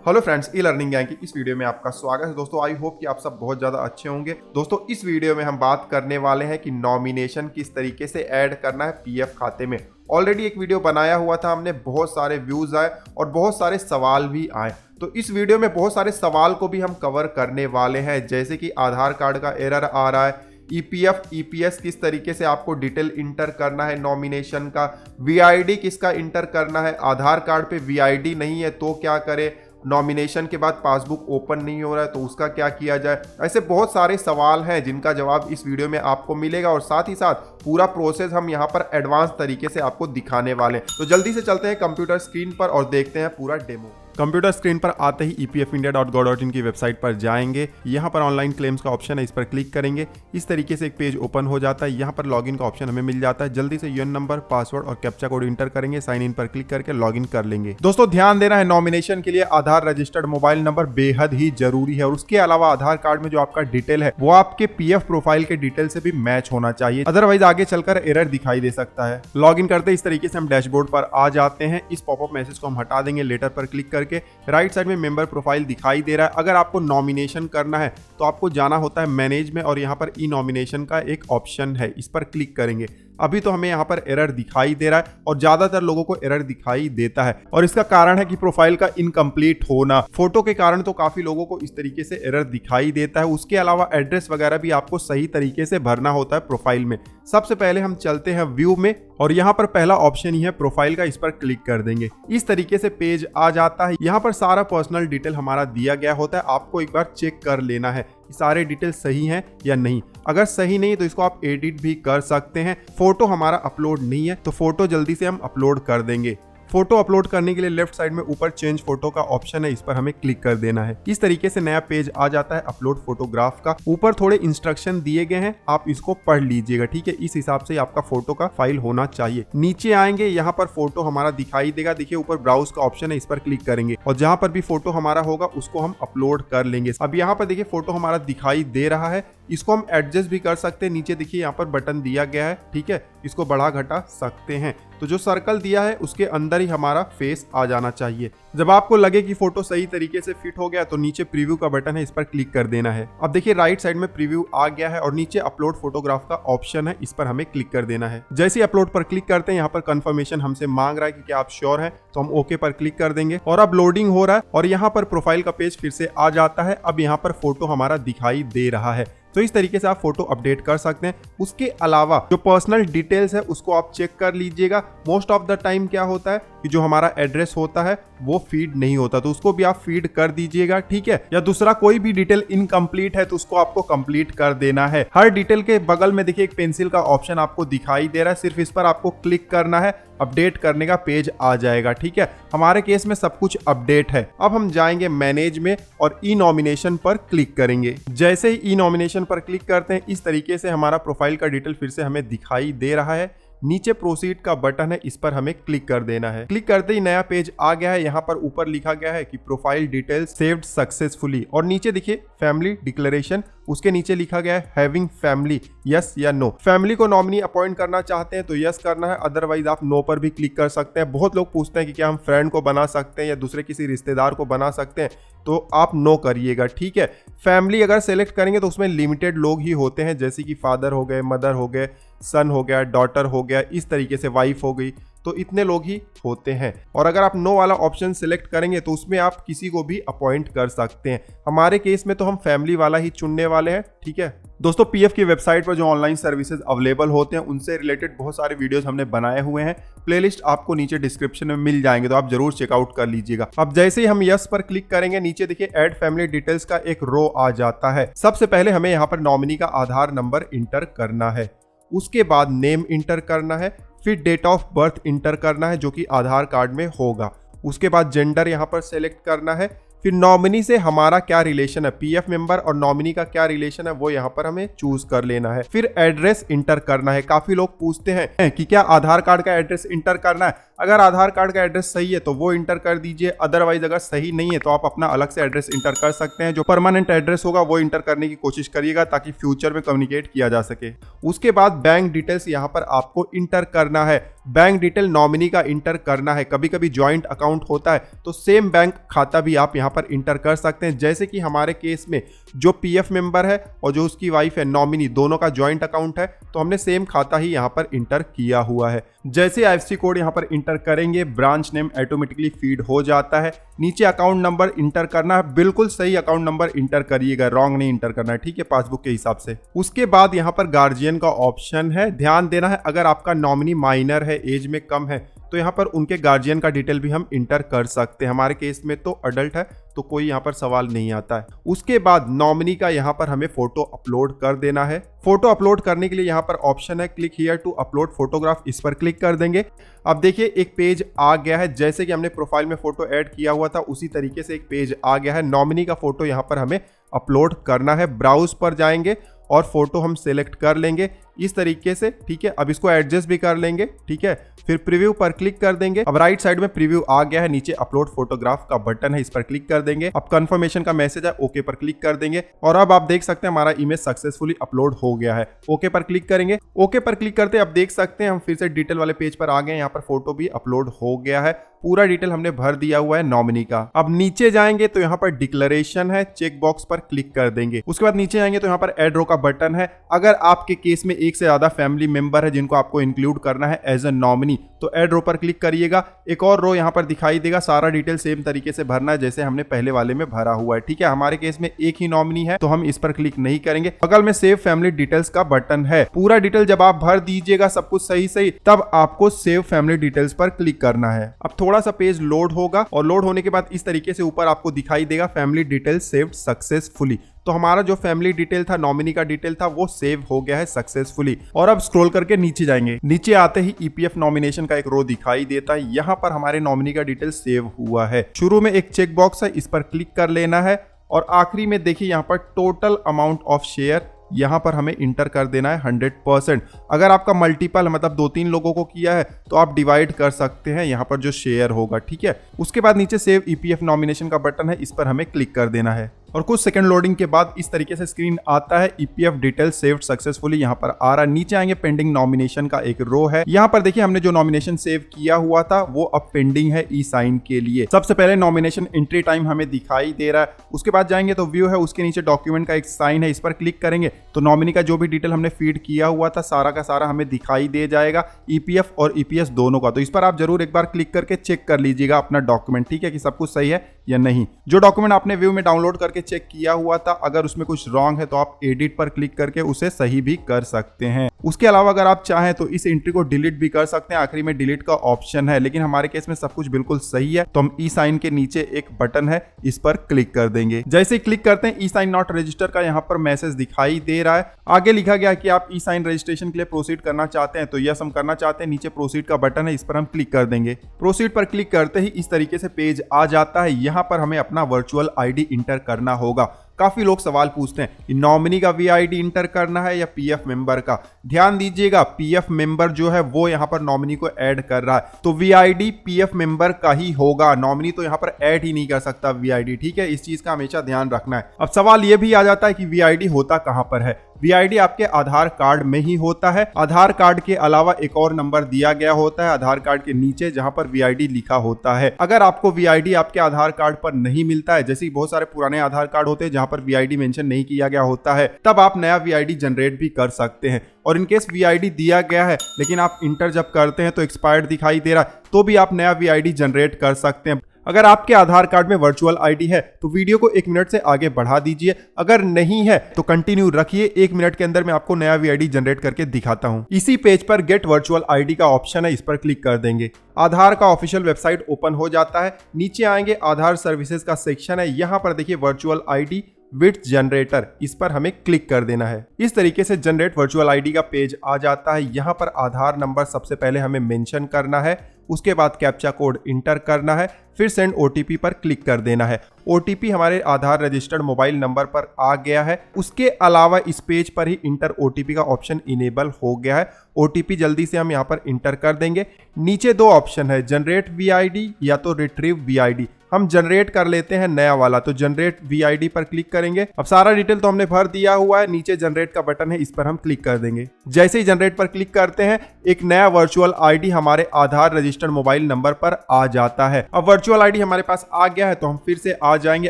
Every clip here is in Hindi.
Hello friends, e learning gang की इस वीडियो में आपका स्वागत है। दोस्तों आई होप कि आप सब बहुत ज़्यादा अच्छे होंगे। दोस्तों इस वीडियो में हम बात करने वाले हैं कि नॉमिनेशन किस तरीके से ऐड करना है पीएफ खाते में। ऑलरेडी एक वीडियो बनाया हुआ था हमने, बहुत सारे व्यूज़ आए और बहुत सारे सवाल भी आए। तो इस वीडियो में बहुत सारे सवाल को भी हम कवर करने वाले हैं, जैसे कि आधार कार्ड का एरर आ रहा है, ईपीएफ ईपीएस किस तरीके से आपको डिटेल इंटर करना है नॉमिनेशन का, वीआईडी किसका इंटर करना है, आधार कार्ड पे वीआईडी नहीं है तो क्या करें, नॉमिनेशन के बाद पासबुक ओपन नहीं हो रहा है तो उसका क्या किया जाए। ऐसे बहुत सारे सवाल हैं जिनका जवाब इस वीडियो में आपको मिलेगा और साथ ही साथ पूरा प्रोसेस हम यहाँ पर एडवांस तरीके से आपको दिखाने वाले हैं। तो जल्दी से चलते हैं कंप्यूटर स्क्रीन पर और देखते हैं पूरा डेमो। कंप्यूटर स्क्रीन पर आते ही epfindia.gov.in की वेबसाइट पर जाएंगे। यहाँ पर ऑनलाइन क्लेम्स का ऑप्शन है, इस पर क्लिक करेंगे। इस तरीके से एक पेज ओपन हो जाता है। यहाँ पर लॉगिन का ऑप्शन हमें मिल जाता है। जल्दी से यूएन नंबर, पासवर्ड और कैप्चा कोड इंटर करेंगे। साइन इन पर क्लिक करके लॉगिन कर लेंगे। दोस्तों ध्यान देना है, नॉमिनेशन के लिए आधार रजिस्टर्ड मोबाइल नंबर बेहद ही जरूरी है और उसके अलावा आधार कार्ड में जो आपका डिटेल है वो आपके पीएफ प्रोफाइल के डिटेल से भी मैच होना चाहिए, अदरवाइज आगे चलकर एरर दिखाई दे सकता है। लॉगिन करते इस तरीके से हम डैशबोर्ड पर आ जाते हैं। इस पॉपअप मैसेज को हम हटा देंगे। लेटर पर क्लिक करके राइट साइड में मेंबर प्रोफाइल दिखाई दे रहा है। अगर आपको नॉमिनेशन करना है तो आपको जाना होता है मैनेज में और यहाँ पर ई नॉमिनेशन का एक ऑप्शन है, इस पर क्लिक करेंगे। अभी तो हमें यहाँ पर एरर दिखाई दे रहा है और ज्यादातर लोगों को एरर दिखाई देता है और इसका कारण है कि प्रोफाइल का इनकम्प्लीट होना। फोटो के कारण तो काफी लोगों को इस तरीके से एरर दिखाई देता है। उसके अलावा एड्रेस वगैरह भी आपको सही तरीके से भरना होता है प्रोफाइल में। सबसे पहले हम चलते हैं व्यू में और यहाँ पर पहला ऑप्शन ही है प्रोफाइल का, इस पर क्लिक कर देंगे। इस तरीके से पेज आ जाता है। यहाँ पर सारा पर्सनल डिटेल हमारा दिया गया होता है। आपको एक बार चेक कर लेना है सारे डिटेल सही हैं या नहीं। अगर सही नहीं तो इसको आप एडिट भी कर सकते हैं। फोटो हमारा अपलोड नहीं है तो फोटो जल्दी से हम अपलोड कर देंगे। फोटो अपलोड करने के लिए लेफ्ट साइड में ऊपर चेंज फोटो का ऑप्शन है, इस पर हमें क्लिक कर देना है। इस तरीके से नया पेज आ जाता है अपलोड फोटोग्राफ का। ऊपर थोड़े इंस्ट्रक्शन दिए गए हैं, आप इसको पढ़ लीजिएगा, ठीक है। इस हिसाब से आपका फोटो का फाइल होना चाहिए। नीचे आएंगे, यहाँ पर फोटो हमारा दिखाई देगा। देखिए ऊपर ब्राउज का ऑप्शन है, इस पर क्लिक करेंगे और जहां पर भी फोटो हमारा होगा उसको हम अपलोड कर लेंगे। अब यहाँ पर देखिए फोटो हमारा दिखाई दे रहा है, इसको हम एडजस्ट भी कर सकते हैं। नीचे देखिए यहाँ पर बटन दिया गया है, ठीक है, इसको बढ़ा घटा सकते हैं। तो जो सर्कल दिया है उसके अंदर ही हमारा फेस आ जाना चाहिए। जब आपको लगे कि फोटो सही तरीके से फिट हो गया तो नीचे प्रीव्यू का बटन है, इस पर क्लिक कर देना है। अब देखिए राइट साइड में प्रीव्यू आ गया है और नीचे अपलोड फोटोग्राफ का ऑप्शन है, इस पर हमें क्लिक कर देना है। जैसे ही अपलोड पर क्लिक करते हैं यहाँ पर कंफर्मेशन हमसे मांग रहा है कि क्या आप श्योर हैं, तो हम ओके पर क्लिक कर देंगे और अब लोडिंग हो रहा है और यहाँ पर प्रोफाइल का पेज फिर से आ जाता है। अब यहाँ पर फोटो हमारा दिखाई दे रहा है। तो इस तरीके से आप फोटो अपडेट कर सकते हैं। उसके अलावा जो पर्सनल डिटेल्स है उसको आप चेक कर लीजिएगा। मोस्ट ऑफ द टाइम क्या होता है कि जो हमारा एड्रेस होता है वो फीड नहीं होता, तो उसको भी आप फीड कर दीजिएगा, ठीक है। या दूसरा कोई भी डिटेल इनकम्प्लीट है तो उसको आपको कंप्लीट कर देना है। हर डिटेल के बगल में देखिए एक पेंसिल का ऑप्शन आपको दिखाई दे रहा है, सिर्फ इस पर आपको क्लिक करना है, अपडेट करने का पेज आ जाएगा, ठीक है। हमारे केस में सब कुछ अपडेट है। अब हम जाएंगे मैनेज में और ई नॉमिनेशन पर क्लिक करेंगे। जैसे ही ई नॉमिनेशन पर क्लिक करते हैं इस तरीके से हमारा प्रोफाइल का डिटेल फिर से हमें दिखाई दे रहा है। नीचे प्रोसीड का बटन है, इस पर हमें क्लिक कर देना है। क्लिक करते ही नया पेज आ गया है। यहाँ पर ऊपर लिखा गया है कि प्रोफाइल डिटेल्स सेव्ड सक्सेसफुली और नीचे देखिए फैमिली डिक्लेरेशन, उसके नीचे लिखा गया है हैविंग फैमिली, यस या नो। फैमिली को नॉमिनी अपॉइंट करना चाहते हैं तो यस करना है, अदरवाइज आप नो पर भी क्लिक कर सकते हैं। बहुत लोग पूछते हैं कि क्या हम फ्रेंड को बना सकते हैं या दूसरे किसी रिश्तेदार को बना सकते हैं, तो आप नो करिएगा, ठीक है। फैमिली अगर सेलेक्ट करेंगे तो उसमें लिमिटेड लोग ही होते हैं, जैसे कि फादर हो गए, मदर हो गए, सन हो गया, डॉटर हो गया, इस तरीके से वाइफ हो गई, तो इतने लोग ही होते हैं। और अगर आप नो वाला ऑप्शन सिलेक्ट करेंगे तो उसमें आप किसी को भी अपॉइंट कर सकते हैं। हमारे केस में तो हम फैमिली वाला ही चुनने वाले हैं, ठीक है। दोस्तों पीएफ की वेबसाइट पर जो ऑनलाइन सर्विसेज अवेलेबल होते हैं उनसे रिलेटेड बहुत सारे वीडियोस हमने बनाए हुए हैं। प्लेलिस्ट आपको नीचे डिस्क्रिप्शन में मिल जाएंगे, तो आप जरूर चेकआउट कर लीजिएगा। अब जैसे ही हम यस पर क्लिक करेंगे नीचे देखिए ऐड फैमिली डिटेल्स का एक रो आ जाता है। सबसे पहले हमें यहाँ पर नॉमिनी का आधार नंबर इंटर करना है, उसके बाद नेम इंटर करना है, फिर डेट ऑफ बर्थ इंटर करना है जो कि आधार कार्ड में होगा। उसके बाद जेंडर यहाँ पर सेलेक्ट करना है, फिर नॉमिनी से हमारा क्या रिलेशन है, पीएफ मेंबर और नॉमिनी का क्या रिलेशन है वो यहाँ पर हमें चूज कर लेना है। फिर एड्रेस इंटर करना है। काफी लोग पूछते हैं कि क्या आधार कार्ड का एड्रेस इंटर करना है, अगर आधार कार्ड का एड्रेस सही है तो वो इंटर कर दीजिए, अदरवाइज अगर सही नहीं है तो आप अपना अलग से एड्रेस इंटर कर सकते हैं। जो परमानेंट एड्रेस होगा वो इंटर करने की कोशिश करिएगा ताकि फ्यूचर में कम्युनिकेट किया जा सके। उसके बाद बैंक डिटेल्स यहाँ पर आपको इंटर करना है। बैंक डिटेल नॉमिनी का इंटर करना है। कभी कभी जॉइंट अकाउंट होता है तो सेम बैंक खाता भी आप यहाँ पर इंटर कर सकते हैं। जैसे कि हमारे केस में जो पीएफ मेंबर है और जो उसकी वाइफ है नॉमिनी, दोनों का जॉइंट अकाउंट है तो हमने सेम खाता ही यहाँ पर इंटर किया हुआ है। जैसे आईएफएससी कोड यहाँ पर इंटर करेंगे ब्रांच नेम ऑटोमेटिकली फीड हो जाता है। नीचे अकाउंट नंबर इंटर करना है, बिल्कुल सही अकाउंट नंबर इंटर करिएगा, रॉन्ग नहीं इंटर करना है, ठीक है, पासबुक के हिसाब से। उसके बाद यहाँ पर गार्जियन का ऑप्शन है, ध्यान देना है अगर आपका नॉमिनी माइनर है, एज में कम है तो यहाँ पर उनके गार्जियन का डिटेल भी हम इंटर कर सकते हैं। हमारे केस में तो अडल्ट है तो कोई यहाँ पर सवाल नहीं आता है। उसके बाद नॉमिनी का यहाँ पर हमें फोटो अपलोड कर देना है। फोटो अपलोड करने के लिए यहाँ पर ऑप्शन है click here to upload photograph, इस पर क्लिक कर देंगे। अब देखिए एक पेज आ गया है, जैसे कि हमने प्रोफाइल में फोटो ऐड किया हुआ था उसी तरीके से एक पेज आ गया है। नॉमिनी का फोटो यहाँ पर हमें अपलोड करना है। ब्राउज पर जाएंगे और फोटो हम सेलेक्ट कर लेंगे इस तरीके से, ठीक है। अब इसको एडजस्ट भी कर लेंगे, ठीक है। फिर प्रीव्यू पर क्लिक कर देंगे। अब राइट साइड में प्रीव्यू आ गया है, नीचे अपलोड फोटोग्राफ का बटन है, इस पर क्लिक कर देंगे। अब कंफर्मेशन का मैसेज है, ओके पर क्लिक कर देंगे और अब आप देख सकते हैं हमारा इमेज सक्सेसफुली अपलोड हो गया है। ओके पर क्लिक करेंगे। ओके पर क्लिक करते अब देख सकते हैं हम फिर से डिटेल वाले पेज पर आ गए। यहाँ पर फोटो भी अपलोड हो गया है, पूरा डिटेल हमने भर दिया हुआ है नॉमिनी का। अब नीचे जाएंगे तो यहाँ पर डिक्लेरेशन है, चेक बॉक्स पर क्लिक कर देंगे। उसके बाद नीचे आएंगे तो यहाँ पर एड रो का बटन है। अगर आपके केस में एक से ज्यादा फैमिली मेंबर है जिनको आपको इंक्लूड करना है एज अ नॉमिनी तो एड रो पर क्लिक करिएगा। एक और रो यहाँ पर दिखाई देगा, सारा डिटेल सेम तरीके से भरना है जैसे हमने पहले वाले में भरा हुआ है, ठीक है। हमारे केस में एक ही नॉमिनी है तो हम इस पर क्लिक नहीं करेंगे। बगल में सेव फैमिली डिटेल्स का बटन है, पूरा डिटेल जब आप भर दीजिएगा सब कुछ सही तब आपको सेव फैमिली डिटेल्स पर क्लिक करना है। अब थोड़ा सा पेज लोड होगा और लोड होने के बाद इस तरीके से ऊपर आपको दिखाई देगा फैमिली डिटेल सेव्ड सक्सेसफुली। तो हमारा जो फैमिली डिटेल था, नॉमिनी का डिटेल था, वो सेव हो गया है सक्सेसफुली। और अब स्क्रॉल करके नीचे जाएंगे, नीचे आते ही ईपीएफ नॉमिनेशन का एक रो दिखाई देता है। यहाँ पर हमारे नॉमिनी का डिटेल सेव हुआ है। शुरू में एक चेक बॉक्स है, इस पर क्लिक कर लेना है और आखिरी में देखिए यहाँ पर टोटल अमाउंट ऑफ शेयर यहाँ पर हमें इंटर कर देना है 100%। अगर आपका मल्टीपल मतलब 2-3 लोगों को किया है तो आप डिवाइड कर सकते हैं यहाँ पर जो शेयर होगा, ठीक है। उसके बाद नीचे सेव ईपीएफ नॉमिनेशन का बटन है, इस पर हमें क्लिक कर देना है और कुछ सेकंड लोडिंग के बाद इस तरीके से स्क्रीन आता है। ईपीएफ डिटेल सेव्ड सक्सेसफुली यहाँ पर आ रहा है। नीचे आएंगे पेंडिंग नॉमिनेशन का एक रो है, यहाँ पर देखिए हमने जो नॉमिनेशन सेव किया हुआ था वो अब पेंडिंग है ई साइन के लिए। सबसे पहले नॉमिनेशन एंट्री टाइम हमें दिखाई दे रहा है। उसके बाद जाएंगे तो व्यू है, उसके नीचे डॉक्यूमेंट का एक साइन है, इस पर क्लिक करेंगे तो नॉमिनी का जो भी डिटेल हमने फीड किया हुआ था सारा का सारा हमें दिखाई दे जाएगा, ईपीएफ और ईपीएस दोनों का। तो इस पर आप जरूर एक बार क्लिक करके चेक कर लीजिएगा अपना डॉक्यूमेंट, ठीक है, कि सब कुछ सही है या नहीं। जो डॉक्यूमेंट आपने व्यू में डाउनलोड करके चेक किया हुआ था अगर उसमें कुछ रॉन्ग है तो आप एडिट पर क्लिक करके उसे सही भी कर सकते हैं। उसके अलावा अगर आप चाहें तो इस एंट्री को डिलीट भी कर सकते हैं, आखिरी में डिलीट का ऑप्शन है, लेकिन हमारे केस में सब कुछ बिल्कुल सही है तो हम ई साइन के नीचे एक बटन है, इस पर क्लिक कर देंगे। जैसे ही क्लिक करते हैं ई साइन नॉट रजिस्टर का यहाँ पर मैसेज दिखाई दे रहा है। आगे लिखा गया कि आप ई साइन रजिस्ट्रेशन के लिए प्रोसीड करना चाहते हैं तो यस हम करना चाहते हैं। नीचे प्रोसीड का बटन है, इस पर हम क्लिक कर देंगे। प्रोसीड पर क्लिक करते ही इस तरीके से पेज आ जाता है। यहाँ पर हमें अपना वर्चुअल आईडी इंटर करना होगा। काफी लोग सवाल पूछते हैं कि नॉमिनी का वीआईडी इंटर करना है या पीएफ मेंबर का। ध्यान दीजिएगा पीएफ मेंबर जो है वो यहाँ पर नॉमिनी को ऐड कर रहा है तो वीआईडी पीएफ मेंबर का ही होगा, नॉमिनी तो यहाँ पर ऐड ही नहीं कर सकता वीआईडी, ठीक है। इस चीज का हमेशा ध्यान रखना है। अब सवाल ये भी आ जाता है कि वीआईडी होता कहां पर है। वीआईडी आपके आधार कार्ड में ही होता है। आधार कार्ड के अलावा एक और नंबर दिया गया होता है आधार कार्ड के नीचे जहां पर वीआईडी लिखा होता है। अगर आपको वीआईडी आपके आधार कार्ड पर नहीं मिलता है, जैसे बहुत सारे पुराने आधार कार्ड होते हैं जहां पर वीआईडी मेंशन नहीं किया गया होता है, तब आप नया वीआईडी जनरेट भी कर सकते हैं। और इनकेस वीआईडी दिया गया है लेकिन आप इंटर जब करते हैं तो एक्सपायर्ड दिखाई दे रहा है तो भी आप नया वीआईडी जनरेट कर सकते हैं। अगर आपके आधार कार्ड में वर्चुअल आईडी है तो वीडियो को 1 मिनट से आगे बढ़ा दीजिए, अगर नहीं है तो कंटिन्यू रखिए। 1 मिनट के अंदर मैं आपको नया वीआईडी जनरेट करके दिखाता हूं। इसी पेज पर गेट वर्चुअल आईडी का ऑप्शन है, इस पर क्लिक कर देंगे। आधार का ऑफिशियल वेबसाइट ओपन हो जाता है। नीचे आएंगे आधार सर्विसेज का सेक्शन है, यहाँ पर देखिए वर्चुअल आईडी विथ जनरेटर, इस पर हमें क्लिक कर देना है। इस तरीके से जनरेट वर्चुअल आईडी का पेज आ जाता है। यहाँ पर आधार नंबर सबसे पहले हमें मेंशन करना है, उसके बाद कैप्चा कोड इंटर करना है, फिर सेंड OTP पर क्लिक कर देना है। OTP हमारे आधार रजिस्टर्ड मोबाइल नंबर पर आ गया है। उसके अलावा इस पेज पर ही इंटर OTP का ऑप्शन इनेबल हो गया है। OTP जल्दी से हम यहाँ पर इंटर कर देंगे। नीचे दो ऑप्शन है, जनरेट VID या तो रिट्रीव VID। हम जनरेट कर लेते हैं नया वाला, तो जनरेट VID पर क्लिक करेंगे। अब सारा डिटेल तो हमने भर दिया हुआ है, नीचे जनरेट का बटन है, इस पर हम क्लिक कर देंगे। जैसे ही जनरेट पर क्लिक करते हैं एक नया वर्चुअल ID हमारे आधार रजिस्टर्ड मोबाइल नंबर पर आ जाता है। अब वर्चुअल ID हमारे पास आ गया है तो हम फिर से आ जाएंगे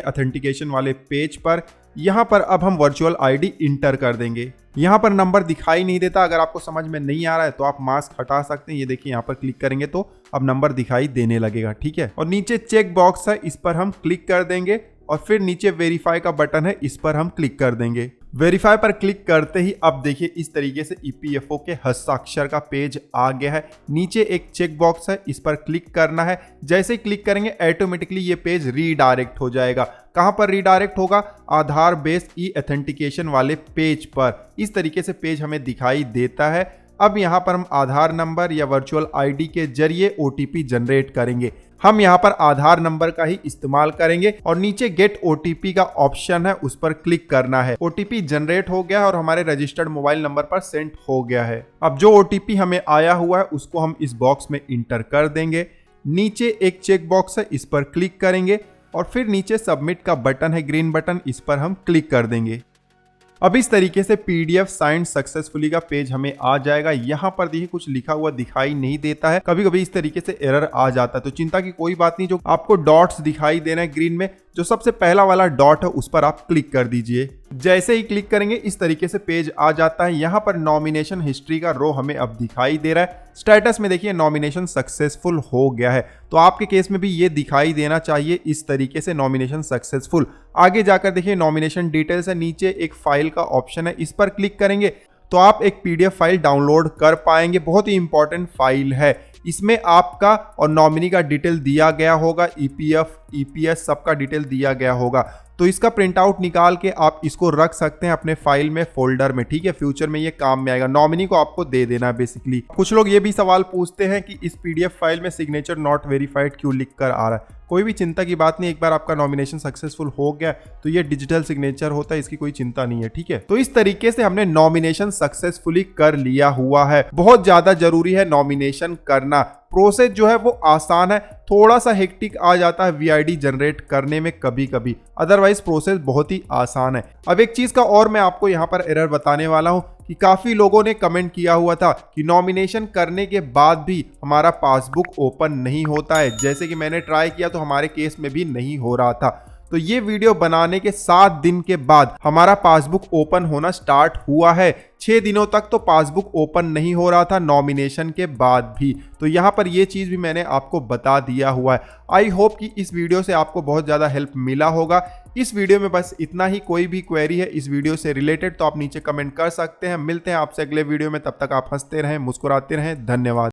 ऑथेंटिकेशन वाले पेज पर। यहाँ पर अब हम वर्चुअल ID इंटर कर देंगे। यहाँ पर नंबर दिखाई नहीं देता, अगर आपको समझ में नहीं आ रहा है तो आप मास्क हटा सकते हैं। ये देखिए यहाँ पर क्लिक करेंगे तो अब नंबर दिखाई देने लगेगा, ठीक है। और नीचे चेक बॉक्स है, इस पर हम क्लिक कर देंगे और फिर नीचे वेरीफाई का बटन है, इस पर हम क्लिक कर देंगे। वेरीफाई पर क्लिक करते ही अब देखिए इस तरीके से EPFO के हस्ताक्षर का पेज आ गया है। नीचे एक चेक बॉक्स है, इस पर क्लिक करना है। जैसे ही क्लिक करेंगे ऑटोमेटिकली ये पेज रीडायरेक्ट हो जाएगा। कहां पर रीडायरेक्ट होगा? आधार बेस्ड ऑथेंटिकेशन वाले पेज पर। इस तरीके से पेज हमें दिखाई देता है। अब यहाँ पर हम आधार नंबर या वर्चुअल ID के जरिए OTP जनरेट करेंगे। हम यहाँ पर आधार नंबर का ही इस्तेमाल करेंगे और नीचे गेट OTP का ऑप्शन है, उस पर क्लिक करना है। OTP जनरेट हो गया है और हमारे रजिस्टर्ड मोबाइल नंबर पर सेंड हो गया है। अब जो OTP हमें आया हुआ है उसको हम इस बॉक्स में इंटर कर देंगे। नीचे एक चेक बॉक्स है, इस पर क्लिक करेंगे और फिर नीचे सबमिट का बटन है, ग्रीन बटन, इस पर हम क्लिक कर देंगे। अब इस तरीके से PDF साइंड सक्सेसफुली का पेज हमें आ जाएगा। यहाँ पर देखिए कुछ लिखा हुआ दिखाई नहीं देता है, कभी कभी इस तरीके से एरर आ जाता है, तो चिंता की कोई बात नहीं। जो आपको डॉट्स दिखाई दे रहे हैं ग्रीन में, जो सबसे पहला वाला डॉट है उस पर आप क्लिक कर दीजिए। जैसे ही क्लिक करेंगे इस तरीके से पेज आ जाता है। यहाँ पर नॉमिनेशन हिस्ट्री का रो हमें अब दिखाई दे रहा है। स्टेटस में देखिए नॉमिनेशन सक्सेसफुल हो गया है, तो आपके केस में भी ये दिखाई देना चाहिए इस तरीके से, नॉमिनेशन सक्सेसफुल। आगे जाकर देखिए नॉमिनेशन डिटेल्स है, नीचे एक फाइल का ऑप्शन है, इस पर क्लिक करेंगे तो आप एक PDF फाइल डाउनलोड कर पाएंगे। बहुत ही इंपॉर्टेंट फाइल है। इसमें आपका और नॉमिनी का डिटेल दिया गया होगा, EPF, EPS सबका डिटेल दिया गया होगा। तो इसका प्रिंट आउट निकाल के आप इसको रख सकते हैं अपने फाइल में, फोल्डर में, ठीक है। फ्यूचर में ये काम में आएगा। नॉमिनी को आपको दे देना है बेसिकली। कुछ लोग ये भी सवाल पूछते हैं कि इस PDF फाइल में सिग्नेचर नॉट वेरीफाइड क्यों लिख कर आ रहा है। कोई भी चिंता की बात नहीं, एक बार आपका नॉमिनेशन सक्सेसफुल हो गया तो ये डिजिटल सिग्नेचर होता है, इसकी कोई चिंता नहीं है, ठीक है। तो इस तरीके से हमने नॉमिनेशन सक्सेसफुली कर लिया हुआ है। बहुत ज्यादा जरूरी है नॉमिनेशन करना। प्रोसेस जो है वो आसान है, थोड़ा सा हेक्टिक आ जाता है VID जनरेट करने में कभी कभी, अदरवाइज प्रोसेस बहुत ही आसान है। अब एक चीज का और मैं आपको यहाँ पर एरर बताने वाला हूँ कि काफी लोगों ने कमेंट किया हुआ था कि नॉमिनेशन करने के बाद भी हमारा पासबुक ओपन नहीं होता है। जैसे कि मैंने ट्राई किया तो हमारे केस में भी नहीं हो रहा था। तो ये वीडियो बनाने के 7 दिन के बाद हमारा पासबुक ओपन होना स्टार्ट हुआ है। 6 दिनों तक तो पासबुक ओपन नहीं हो रहा था नॉमिनेशन के बाद भी। तो यहाँ पर ये चीज़ भी मैंने आपको बता दिया हुआ है। आई होप कि इस वीडियो से आपको बहुत ज़्यादा हेल्प मिला होगा। इस वीडियो में बस इतना ही। कोई भी क्वेरी है इस वीडियो से रिलेटेड तो आप नीचे कमेंट कर सकते हैं। मिलते हैं आपसे अगले वीडियो में, तब तक आप हंसते रहें, मुस्कुराते रहें। धन्यवाद।